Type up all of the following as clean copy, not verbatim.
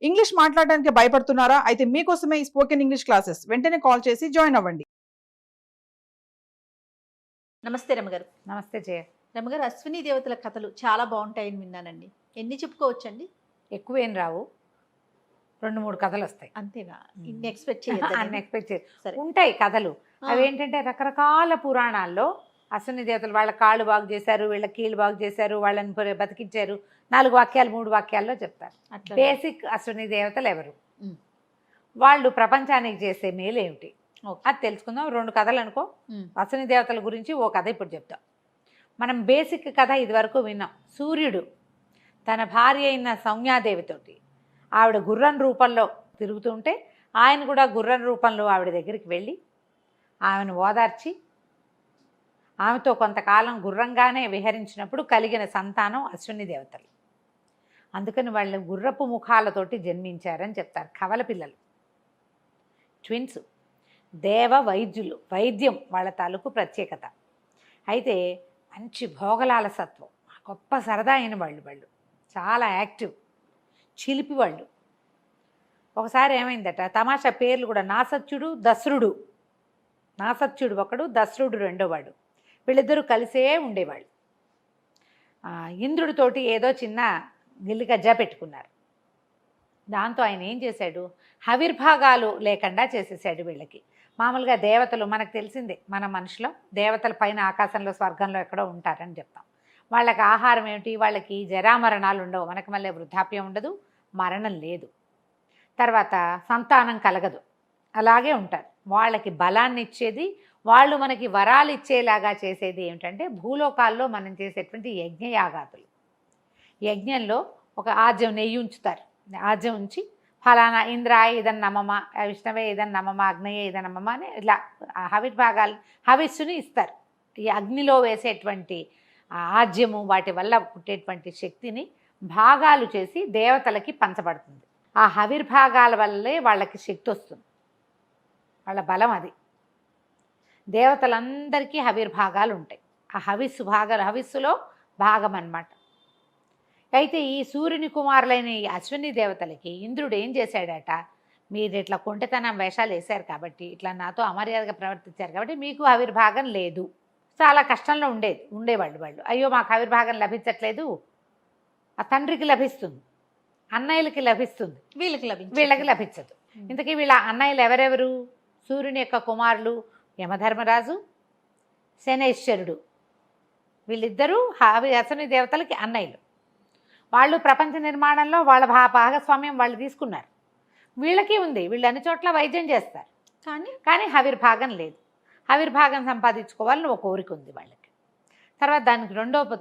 English మాట్లాడడానికి భయపడుతున్నారా? అయితే మీకోసమే ఈ స్పోకెన్ ఇంగ్లీష్ క్లాసెస్. వెంటనే కాల్ చేసి జాయిన్ అవ్వండి. నమస్తే రమగారు. నమస్తే జయ. రమగారు, అశ్విని దేవతల కథలు చాలా బాగుంటాయని విన్నానండి. ఎన్ని చెప్పుకోవచ్చండి? ఎక్కువేం రావు, 2-3 కథలు వస్తాయి. అంతేనా? ఇన్ని ఎక్స్పెక్ట్ అన్ని ఎక్స్పెక్ట్ సరే. ఉంటాయి కథలు. అవేంటంటే రకరకాల పురాణాల్లో అశ్విని దేవతలు వాళ్ళ కాళ్ళు బాగు చేశారు, వీళ్ళ కీళ్ళు బాగు చేశారు, వాళ్ళని బతికించారు, 4 వాక్యాలు 3 వాక్యాల్లో చెప్తారు. బేసిక్ అశ్విని దేవతలు ఎవరు, వాళ్ళు ప్రపంచానికి చేసే మేలు ఏమిటి అది తెలుసుకుందాం. 2 కథలు అనుకో. అశ్విని దేవతల గురించి ఓ కథ ఇప్పుడు చెప్తాం. మనం బేసిక్ కథ ఇదివరకు విన్నాం. సూర్యుడు తన భార్య అయిన సౌమ్యాదేవితోటి ఆవిడ గుర్రం రూపంలో తిరుగుతుంటే ఆయన కూడా గుర్రం రూపంలో ఆవిడ దగ్గరికి వెళ్ళి ఆమెను ఓదార్చి ఆమెతో కొంతకాలం గుర్రంగానే విహరించినప్పుడు కలిగిన సంతానం అశ్విని దేవతలు. అందుకని వాళ్ళు గుర్రపు ముఖాలతోటి జన్మించారని చెప్తారు. కవల పిల్లలు, ట్విన్స్. దేవ వైద్యులు, వైద్యం వాళ్ళ తాలూకు ప్రత్యేకత. అయితే మంచి భోగలాల సత్వం, గొప్ప సరదా అయిన వాళ్ళు చాలా యాక్టివ్, చిలిపి వాళ్ళు. ఒకసారి ఏమైందట, తమాషా పేర్లు కూడా, నాసత్యుడు దసరుడు. నాసత్యుడు ఒకడు, దసరుడు రెండోవాడు. వీళ్ళిద్దరూ కలిసే ఉండేవాళ్ళు. ఇంద్రుడితోటి ఏదో చిన్న గిల్లిగజ్జా పెట్టుకున్నారు. దాంతో ఆయన ఏం చేశాడు, హవిర్భాగాలు లేకుండా చేసేసాడు వీళ్ళకి. మామూలుగా దేవతలు మనకు తెలిసిందే, మన మనుషులో దేవతల పైన ఆకాశంలో స్వర్గంలో ఎక్కడో ఉంటారని చెప్తాం. వాళ్ళకి ఆహారం ఏమిటి, వాళ్ళకి జరామరణాలు ఉండవు. మనకి మళ్ళీ వృద్ధాప్యం ఉండదు, మరణం లేదు, తర్వాత సంతానం కలగదు, అలాగే ఉంటారు. వాళ్ళకి బలాన్ని ఇచ్చేది, వాళ్ళు మనకి వరాలు ఇచ్చేలాగా చేసేది ఏమిటంటే భూలోకాల్లో మనం చేసేటువంటి యజ్ఞయాగాదులు. యజ్ఞంలో ఒక ఆజ్యం నెయ్యి ఉంచుతారు. ఆజ్యం ఉంచి ఫలానా ఇంద్రాయ ఇదన్ నమమ, విష్ణవే ఇదన్ నమమ, అగ్నయే ఇదన్ నమమ అని ఇలా హవిర్భాగాలు హవిస్సుని ఇస్తారు. ఈ అగ్నిలో వేసేటువంటి ఆజ్యము వాటి వల్ల పుట్టేటువంటి శక్తిని భాగాలు చేసి దేవతలకి పంచబడుతుంది. ఆ హవిర్భాగాల వల్లే వాళ్ళకి శక్తి వస్తుంది, వాళ్ళ బలం అది. దేవతలందరికీ హవిర్భాగాలు ఉంటాయి. ఆ హవిస్సులో భాగం అన్నమాట. అయితే ఈ సూర్యుని కుమారులైన ఈ అశ్విని దేవతలకి ఇంద్రుడు ఏం చేశాడట, మీరు ఇట్లా కొంటెతనం వేషాలు వేశారు కాబట్టి, ఇట్లా నాతో అమర్యాదగా ప్రవర్తించారు కాబట్టి మీకు హవిర్భాగం లేదు. చాలా కష్టంలో ఉండేవాళ్ళు వాళ్ళు. అయ్యో మాకు హవిర్భాగం లభించట్లేదు. ఆ తండ్రికి లభిస్తుంది, అన్నయ్యలకి లభిస్తుంది, వీళ్ళకి లభించదు. ఇంతకీ వీళ్ళ అన్నయ్యలు ఎవరెవరు? సూర్యుని యొక్క కుమారులు యమధర్మరాజు, శనైశ్వరుడు. వీళ్ళిద్దరూ అశ్విని దేవతలకి అన్నయ్యలు. వాళ్ళు ప్రపంచ నిర్మాణంలో వాళ్ళ భాగస్వామ్యం వాళ్ళు తీసుకున్నారు. వీళ్ళకి ఉంది, వీళ్ళు అన్ని చోట్ల వైద్యం చేస్తారు, కానీ హవిర్భాగం లేదు. హవిర్భాగం సంపాదించుకోవాలని ఒక కోరిక ఉంది వాళ్ళకి. తర్వాత దానికి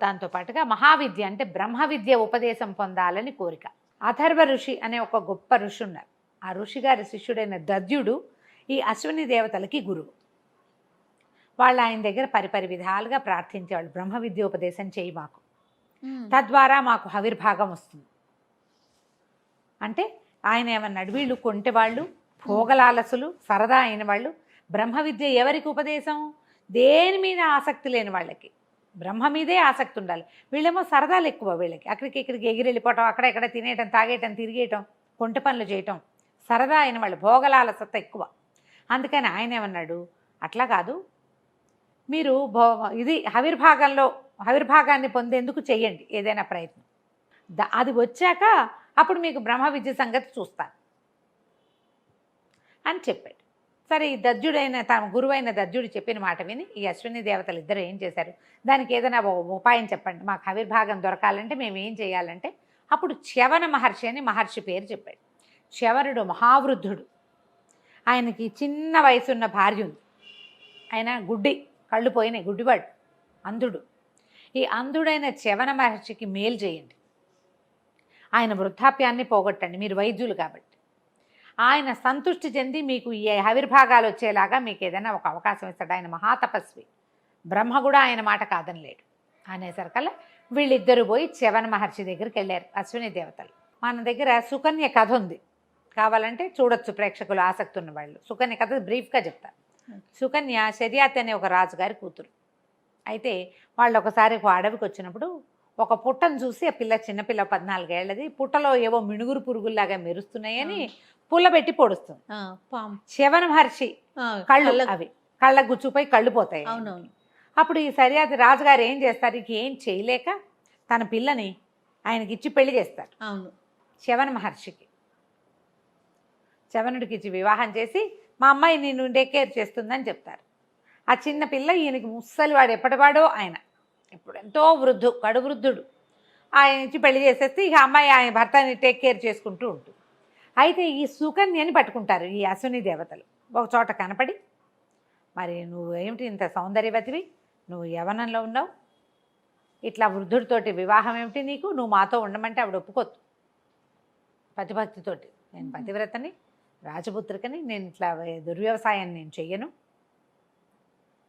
దాంతో పాటుగా మహావిద్య అంటే బ్రహ్మ విద్య ఉపదేశం పొందాలని కోరిక. అథర్వ ఋషి అనే ఒక గొప్ప ఋషి ఉన్నారు. ఆ ఋషి గారి శిష్యుడైన దద్యుడు ఈ అశ్విని దేవతలకి గురువు. వాళ్ళు ఆయన దగ్గర పరిపరి విధాలుగా ప్రార్థించేవాళ్ళు, బ్రహ్మ విద్య ఉపదేశం చేయి మాకు, తద్వారా మాకు హవిర్భాగం వస్తుంది అంటే. ఆయన ఏమన్నాడు, వీళ్ళు కొంటెవాళ్ళు, భోగలాలసులు, సరదా అయిన వాళ్ళు. బ్రహ్మ విద్య ఎవరికి ఉపదేశం? దేని మీద ఆసక్తి లేని వాళ్ళకి బ్రహ్మ మీదే ఆసక్తి ఉండాలి. వీళ్ళేమో సరదాలు ఎక్కువ, వీళ్ళకి అక్కడికి ఇక్కడికి ఎగిరి వెళ్ళిపోవటం, అక్కడెక్కడ తినేయటం, తాగేయటం, తిరిగేయటం, కొంటె పనులు చేయటం, సరదా అయిన వాళ్ళు, భోగలాలసత ఎక్కువ. అందుకని ఆయన ఏమన్నాడు, అట్లా కాదు, మీరు హవిర్భాగాన్ని పొందేందుకు చెయ్యండి ఏదైనా ప్రయత్నం. అది వచ్చాక అప్పుడు మీకు బ్రహ్మ విద్య సంగతి చూస్తాను అని చెప్పాడు. సరే, ఈ దద్యుడైన తన గురువైన దద్యుడు చెప్పిన మాట విని ఈ అశ్విని దేవతలు ఇద్దరు ఏం చేశారు, దానికి ఏదైనా ఉపాయం చెప్పండి, మాకు హవిర్భాగం దొరకాలంటే మేము ఏం చేయాలంటే అప్పుడు చ్యవన మహర్షి అని మహర్షి పేరు చెప్పాడు. చ్యవనుడు మహావృద్ధుడు, ఆయనకి చిన్న వయసున్న భార్య ఉంది. ఆయన కళ్ళు పోయినాయి, గుడ్డివాడు, అంధుడు. ఈ అంధుడైన చ్యవన మహర్షికి మేలు చేయండి, ఆయన వృద్ధాప్యాన్ని పోగొట్టండి, మీరు వైద్యులు కాబట్టి. ఆయన సంతృష్టి చెంది మీకు ఈ హవిర్భాగాలు వచ్చేలాగా మీకు ఏదైనా ఒక అవకాశం ఇస్తాడు. ఆయన మహాతపస్వి, బ్రహ్మ కూడా ఆయన మాట కాదనలేడు అనేసరికల్లా వీళ్ళిద్దరూ పోయి చ్యవన మహర్షి దగ్గరికి వెళ్ళారు అశ్విని దేవతలు. మన దగ్గర సుకన్య కథ ఉంది, కావాలంటే చూడొచ్చు ప్రేక్షకులు ఆసక్తి ఉన్న వాళ్ళు. సుకన్య కథ బ్రీఫ్గా చెప్తారు. సుకన్య శర్యాతి అనే ఒక రాజుగారి కూతురు. అయితే వాళ్ళు ఒకసారి ఒక అడవికి వచ్చినప్పుడు ఒక పుట్టను చూసి ఆ పిల్ల చిన్నపిల్ల 14 ఏళ్ళది పుట్టలో ఏవో మిణుగురు పురుగుల్లాగా మెరుస్తున్నాయని పుల్లబెట్టి పొడుస్తుంది. పాము. శవన మహర్షి కళ్ళు అవి కళ్ళకు గుచ్చుపోయి కళ్ళు పోతాయి. అవునవును. అప్పుడు ఈ సరియాది రాజుగారు ఏం చేస్తారు, ఇక ఏం చేయలేక తన పిల్లని ఆయనకి ఇచ్చి పెళ్లి చేస్తారు. అవును. శవన మహర్షికి శవనుడికి ఇచ్చి వివాహం చేసి మా అమ్మాయి నిన్ను టేక్ కేర్ చేస్తుందని చెప్తారు. ఆ చిన్న పిల్ల ఈయనకి ముసలివాడు ఎప్పటివాడో ఆయన ఇప్పుడు ఎంతో కడు వృద్ధుడు. ఆయన ఇచ్చి పెళ్లి చేసేస్తే ఇక అమ్మాయి ఆయన భర్తని టేక్ కేర్ చేసుకుంటూ ఉంటుంది. అయితే ఈ సుకన్యని పట్టుకుంటారు ఈ అశ్విని దేవతలు. ఒక చోట కనపడి, మరి నువ్వు ఏమిటి ఇంత సౌందర్యవతివి, నువ్వు యవనంలో ఉన్నావు, ఇట్లా వృద్ధుడితోటి వివాహం ఏమిటి నీకు, నువ్వు మాతో ఉండమంటే ఆవిడ ఒప్పుకోద్దు. పతిభక్తితోటి నేను పతివ్రతని రాజపుత్రికని, నేను ఇట్లా దుర్వ్యవసాయం నేను చెయ్యను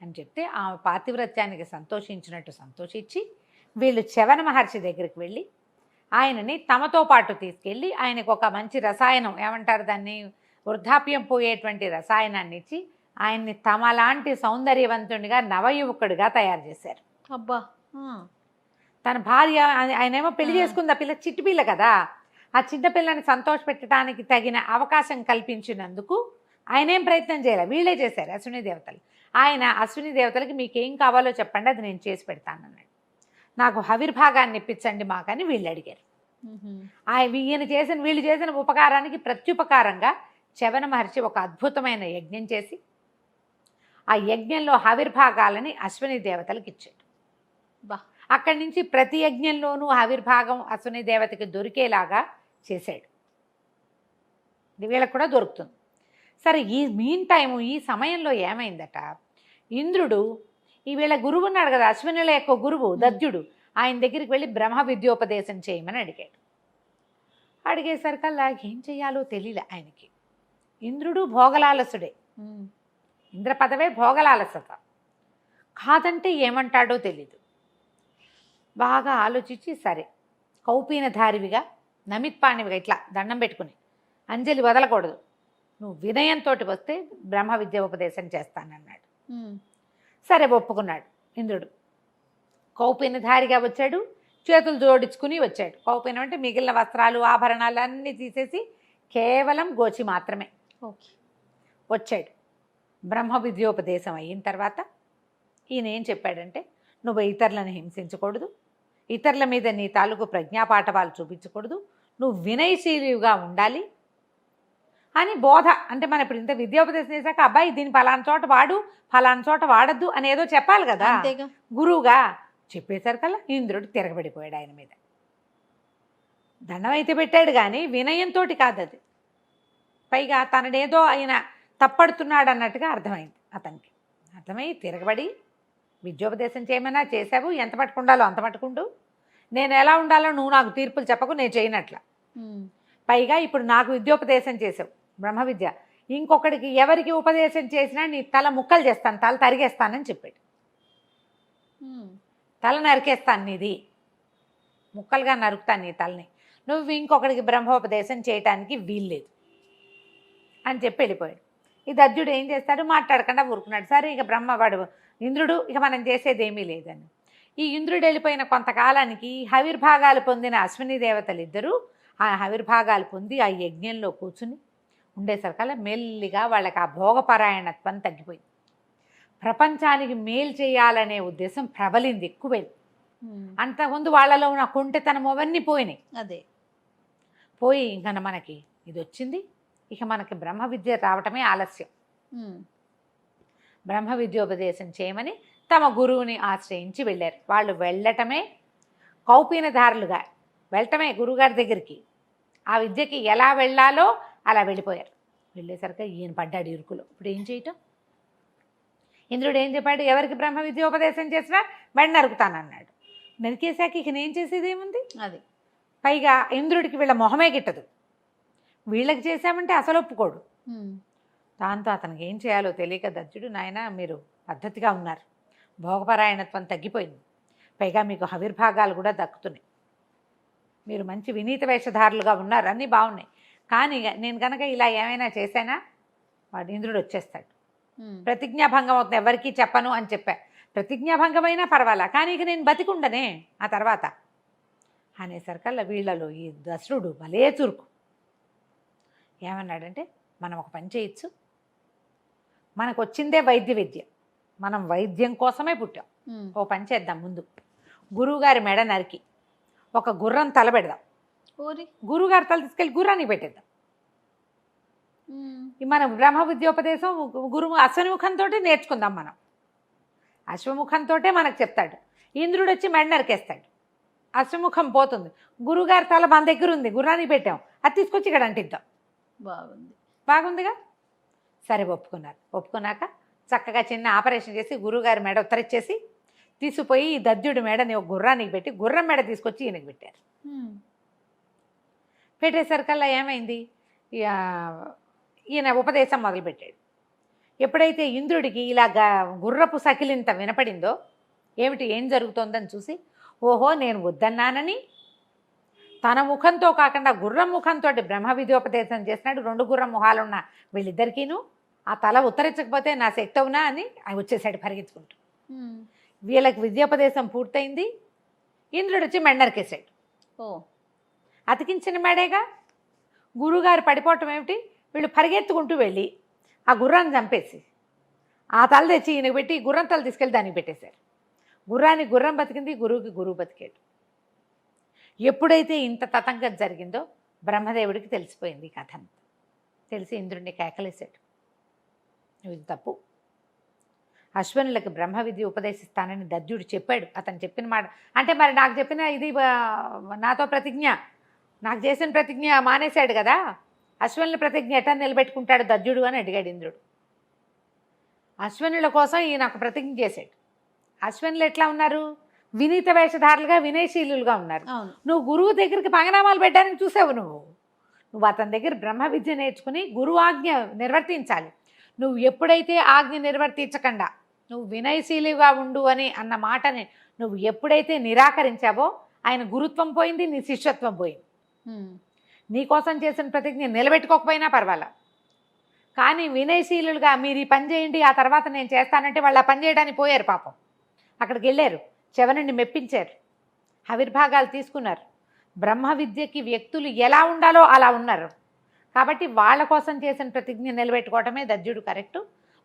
అని చెప్తే ఆ పాతివ్రత్యానికి సంతోషించినట్టు సంతోషించి వీళ్ళు శవన మహర్షి దగ్గరికి వెళ్ళి ఆయనని తమతో పాటు తీసుకెళ్ళి ఆయనకు ఒక మంచి రసాయనం, ఏమంటారు దాన్ని, వృద్ధాప్యం పోయేటువంటి రసాయనాన్ని ఇచ్చి ఆయన్ని తమలాంటి సౌందర్యవంతుడిగా నవయువకుడిగా తయారు చేశారు. అబ్బా. తన భార్య ఆయనేమో పెళ్లి చేసుకుంది, ఆ పిల్ల చిట్టి పిల్ల కదా, ఆ చిన్నపిల్లని సంతోషపెట్టడానికి తగిన అవకాశం కల్పించినందుకు ఆయన ఏం ప్రయత్నం చేయాలి, వీళ్ళే చేశారు అశ్విని దేవతలు. ఆయన అశ్విని దేవతలకి మీకేం కావాలో చెప్పండి, అది నేను చేసి పెడతానన్నాడు. నాకు హవిర్భాగాన్ని ఇప్పించండి మాకని వీళ్ళు అడిగారు. వీళ్ళు చేసిన ఉపకారానికి ప్రత్యుపకారంగా శవన మహర్షి ఒక అద్భుతమైన యజ్ఞం చేసి ఆ యజ్ఞంలో హవిర్భాగాలని అశ్విని దేవతలకు ఇచ్చాడు. అక్కడి నుంచి ప్రతి యజ్ఞంలోనూ హవిర్భాగం అశ్విని దేవతకి దొరికేలాగా చేశాడు. వీళ్ళకు కూడా దొరుకుతుంది. సరే, ఈ మీన్ టైము ఈ సమయంలో ఏమైందట, ఇంద్రుడు ఈ వీళ్ళ గురువు ఉన్నాడు కదా, అశ్వినుల యొక్క గురువు దద్యుడు, ఆయన దగ్గరికి వెళ్ళి బ్రహ్మ విద్యోపదేశం చేయమని అడిగాడు. అడిగేసరికల్లా ఏం చెయ్యాలో తెలియలే ఆయనకి. ఇంద్రుడు భోగలాలసుడే, ఇంద్ర పదవే భోగలాలసత, కాదంటే ఏమంటాడో తెలీదు. బాగా ఆలోచించి సరే కౌపీనధారివిగా నమిత్పాణివిగా ఇట్లా దండం పెట్టుకుని అంజలి వదలకూడదు, నువ్వు వినయంతో వస్తే బ్రహ్మ విద్యోపదేశం చేస్తానన్నాడు. సరే ఒప్పుకున్నాడు ఇంద్రుడు. కౌపీనధారిగా వచ్చాడు, చేతులు జోడించుకుని వచ్చాడు. కౌపీనం అంటే మిగిలిన వస్త్రాలు ఆభరణాలు అన్నీ తీసేసి కేవలం గోచి మాత్రమే వచ్చాడు. బ్రహ్మ విద్యోపదేశం అయిన తర్వాత ఈయన ఏం చెప్పాడంటే, నువ్వు ఇతరులను హింసించకూడదు, ఇతరుల మీద నీ తాలూకు ప్రజ్ఞాపాఠవాలు చూపించకూడదు, నువ్వు వినయశీలిగా ఉండాలి అని బోధ. అంటే మనం ఇప్పుడు ఇంత విద్యోపదేశం చేశాక అబ్బాయి దీన్ని ఫలానా చోట వాడు, ఫలానా చోట వాడద్దు అని ఏదో చెప్పాలి కదా గురువుగా. చెప్పేసరికల్లా ఇంద్రుడు తిరగబడిపోయాడు ఆయన మీద. దండం అయితే పెట్టాడు కానీ వినయంతో కాదు అది. పైగా తనడేదో ఆయన తప్పడుతున్నాడు అన్నట్టుగా అర్థమైంది అతనికి. అర్థమై తిరగబడి విద్యోపదేశం చేయమన్నా చేసావు, ఎంత పట్టుకుండాలో అంత పట్టుకుంటూ, నేను ఎలా ఉండాలో నువ్వు నాకు తీర్పులు చెప్పకు, నేను చేయనట్ల. పైగా ఇప్పుడు నాకు విద్యోపదేశం చేసావు బ్రహ్మ విద్య, ఇంకొకడికి ఎవరికి ఉపదేశం చేసినా నీ తల ముక్కలు చేస్తాను, తల తరిగేస్తానని చెప్పాడు. తల నరికేస్తాను, నీది ముక్కలుగా నరుకుతాను నీ తలని, నువ్వు ఇంకొకడికి బ్రహ్మోపదేశం చేయటానికి వీల్లేదు అని చెప్పి వెళ్ళిపోయాడు. ఈ దద్యుడు ఏం చేస్తాడు, మాట్లాడకుండా ఊరుకున్నాడు. సరే ఇక బ్రహ్మవాడు ఇంద్రుడు ఇక మనం చేసేది ఏమీ లేదని. ఈ ఇంద్రుడు వెళ్ళిపోయిన కొంతకాలానికి హవిర్భాగాలు పొందిన అశ్విని దేవతలు ఇద్దరూ ఆ హవిర్భాగాలు పొంది ఆ యజ్ఞంలో కూర్చుని ఉండేసరికల్లా మెల్లిగా వాళ్ళకి ఆ భోగపరాయణత్వం తగ్గిపోయింది. ప్రపంచానికి మేలు చేయాలనే ఉద్దేశం ప్రబలింది, ఎక్కువైంది. అంతకుముందు వాళ్ళలో ఉన్న కుంటితనం అవన్నీ పోయినాయి. అదే పోయి ఇంకా మనకి ఇది వచ్చింది, ఇక మనకి బ్రహ్మ విద్య రావటమే ఆలస్యం. బ్రహ్మ విద్యోపదేశం చేయమని తమ గురువుని ఆశ్రయించి వెళ్ళారు. వాళ్ళు వెళ్ళటమే కౌపీనధారులుగా వెళ్ళటమే గురువుగారి దగ్గరికి. ఆ విద్యకి ఎలా వెళ్ళాలో అలా వెళ్ళిపోయారు. వెళ్ళేసరికి ఈయన పడ్డాడు ఇరుకులో. ఇప్పుడు ఏం చేయటం? ఇంద్రుడు ఏం చెప్పాడు, ఎవరికి బ్రహ్మ విద్యోపదేశం చేసినా వెంట నరుకుతానన్నాడు. నరికేశాక ఇక నేను చేసేది ఏముంది? అది పైగా ఇంద్రుడికి వీళ్ళ మొహమే గిట్టదు, వీళ్ళకి చేశామంటే అసలు ఒప్పుకోడు. దాంతో అతనికి ఏం చేయాలో తెలియక దద్యుడు, నాయన మీరు పద్ధతిగా ఉన్నారు, భోగపరాయణత్వం తగ్గిపోయింది, పైగా మీకు హవిర్భాగాలు కూడా దక్కుతున్నాయి, మీరు మంచి వినీత వేషధారులుగా ఉన్నారు, అన్నీ బాగున్నాయి, కానీ నేను కనుక ఇలా ఏమైనా చేశానా వాడు ఇంద్రుడు వచ్చేస్తాడు, ప్రతిజ్ఞాభంగం అవుతుంది, ఎవరికీ చెప్పను అని చెప్పా. ప్రతిజ్ఞాభంగమైనా పర్వాలా, కానీ ఇక నేను బతికుండనే ఆ తర్వాత అనేసరికల్లా వీళ్ళలో ఈ దశరుడు భలే చురుకు. ఏమన్నాడంటే, మనం ఒక పని చేయొచ్చు, మనకు వచ్చిందే వైద్య విద్య, మనం వైద్యం కోసమే పుట్టాం, ఓ పని చేద్దాం. ముందు గురువుగారి మెడ నరికి ఒక గుర్రం తల పెడదాం, గురువుగారి తల తీసుకెళ్ళి గుర్రానికి పెట్టేద్దాం. మన బ్రహ్మ విద్యోపదేశం గురువు అశ్వముఖంతో నేర్చుకుందాం. మనం అశ్వముఖంతో మనకు చెప్తాడు. ఇంద్రుడు వచ్చి మెడ నరికేస్తాడు, అశ్వముఖం పోతుంది, గురువుగారి తల మన దగ్గర ఉంది, గుర్రానికి పెట్టాం, అది తీసుకొచ్చి ఇక్కడ అంటిద్దాం. బాగుందిగా. సరే ఒప్పుకున్నారు. ఒప్పుకున్నాక చక్కగా చిన్న ఆపరేషన్ చేసి గురువుగారి మెడ ఉత్తరిచ్చేసి తీసుకుపోయి ఈ దద్యుడి మెడని ఒక గుర్రానికి పెట్టి గుర్రం మెడ తీసుకొచ్చి ఈయనకి పెట్టారు. పెట్టేసరికల్లా ఏమైంది, ఈయన ఉపదేశం మొదలుపెట్టాడు. ఎప్పుడైతే ఇంద్రుడికి ఇలా గుర్రపు సకిలింత వినపడిందో, ఏం జరుగుతోందని చూసి, ఓహో నేను వద్దన్నానని తన ముఖంతో కాకుండా గుర్రం ముఖంతో బ్రహ్మ విద్యోపదేశం చేసినాడు. 2 గుర్రం మొహాలున్న వీళ్ళిద్దరికీను ఆ తల ఉత్తరించకపోతే నా శక్తి అవునా అని వచ్చేసాడు పరిగెత్తుకుంటూ. వీళ్ళకి విద్యోపదేశం పూర్తయింది. ఇంద్రుడు వచ్చి మెడ నరికేశాడు. అతికించిన మెడేగా. గురువుగారు పడిపోవటం ఏమిటి, వీళ్ళు పరిగెత్తుకుంటూ వెళ్ళి ఆ గుర్రాన్ని చంపేసి ఆ తల తెచ్చి ఈయనకు పెట్టి గుర్రం తల తీసుకెళ్ళి దానికి పెట్టేశారు. గుర్రానికి గుర్రం బతికింది, గురువుకి గురువు బతికాడు. ఎప్పుడైతే ఇంత తతంగం జరిగిందో బ్రహ్మదేవుడికి తెలిసిపోయింది కథ. తెలిసి ఇంద్రుడిని కేకలేశాడు, నువ్వు ఇది తప్పు, అశ్వనులకు బ్రహ్మ విద్య ఉపదేశిస్తానని దద్యుడు చెప్పాడు. అతను చెప్పిన మాట అంటే మరి నాకు చెప్పిన ఇది నాతో ప్రతిజ్ఞ, నాకు చేసిన ప్రతిజ్ఞ మానేశాడు కదా, అశ్వనుల ప్రతిజ్ఞ ఎట్లా నిలబెట్టుకుంటాడు దద్యుడు అని అడిగాడు ఇంద్రుడు. అశ్వనుల కోసం ఈయన ఒక ప్రతిజ్ఞ చేశాడు. అశ్వనులు ఎట్లా ఉన్నారు, వినీత వేషధారులుగా వినయశీలుగా ఉన్నారు. నువ్వు గురువు దగ్గరికి పంగనామాలు పెట్టడానికి చూసావు. నువ్వు అతని దగ్గర బ్రహ్మ విద్య నేర్చుకుని గురువు ఆజ్ఞ నిర్వర్తించాలి. నువ్వు ఎప్పుడైతే ఆజ్ఞ నిర్వర్తించకుండా నువ్వు వినయశీలిగా ఉండు అని అన్న మాటని నువ్వు ఎప్పుడైతే నిరాకరించావో ఆయన గురుత్వం పోయింది, నీ శిష్యత్వం పోయింది. నీకోసం చేసిన ప్రతిజ్ఞ నిలబెట్టుకోకపోయినా పర్వాలా, కానీ వినయశీలుగా మీరు ఈ పని చేయండి ఆ తర్వాత నేను చేస్తానంటే వాళ్ళు ఆ పని చేయడానికి పోయారు. పాపం అక్కడికి వెళ్ళారు, శవనుడిని మెప్పించారు, ఆవిర్భాగాలు తీసుకున్నారు. బ్రహ్మ విద్యకి వ్యక్తులు ఎలా ఉండాలో అలా ఉన్నారు. కాబట్టి వాళ్ళ కోసం చేసిన ప్రతిజ్ఞ నిలబెట్టుకోవటమే దద్యుడు కరెక్టు.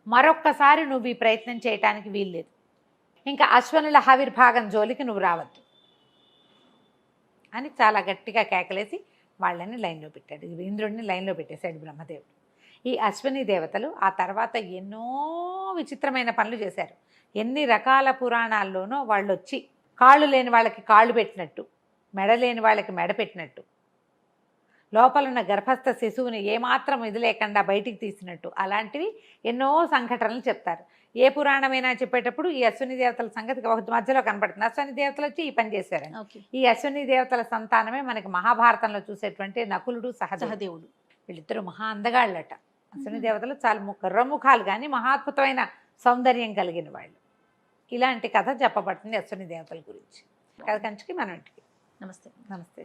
మరొక్కసారి నువ్వు ఈ ప్రయత్నం చేయటానికి వీల్లేదు. ఇంకా అశ్వనుల ఆవిర్భాగం జోలికి నువ్వు రావద్దు అని చాలా గట్టిగా కేకలేసి వాళ్ళని లైన్లో పెట్టాడు. ఇంద్రుడిని లైన్లో పెట్టేశాడు బ్రహ్మదేవుడు. ఈ అశ్వని దేవతలు ఆ తర్వాత ఎన్నో విచిత్రమైన పనులు చేశారు. ఎన్ని రకాల పురాణాల్లోనో వాళ్ళు వచ్చి కాళ్ళు లేని వాళ్ళకి కాళ్ళు పెట్టినట్టు, మెడ లేని వాళ్ళకి మెడ పెట్టినట్టు, లోపలున్న గర్భస్థ శిశువుని ఏమాత్రం ఇది లేకుండా బయటికి తీసినట్టు అలాంటివి ఎన్నో సంఘటనలు చెప్తారు. ఏ పురాణమైనా చెప్పేటప్పుడు ఈ అశ్విని దేవతల సంగతి ఒక మధ్యలో కనపడుతుంది. అశ్విని దేవతలు వచ్చి ఈ పని చేశారని. ఈ అశ్విని దేవతల సంతానమే మనకి మహాభారతంలో చూసేటువంటి నకులుడు సహదేవుడు. వీళ్ళిద్దరూ మహా అందగాళ్ళట. అశ్విని దేవతలు చాలా కర్రముఖాలు కానీ మహాద్భుతమైన సౌందర్యం కలిగిన వాళ్ళు. ఇలాంటి కథ చెప్పబడుతుంది అశ్విని దేవతల గురించి. కథ కంచికి మనం ఇంటికి. నమస్తే. నమస్తే.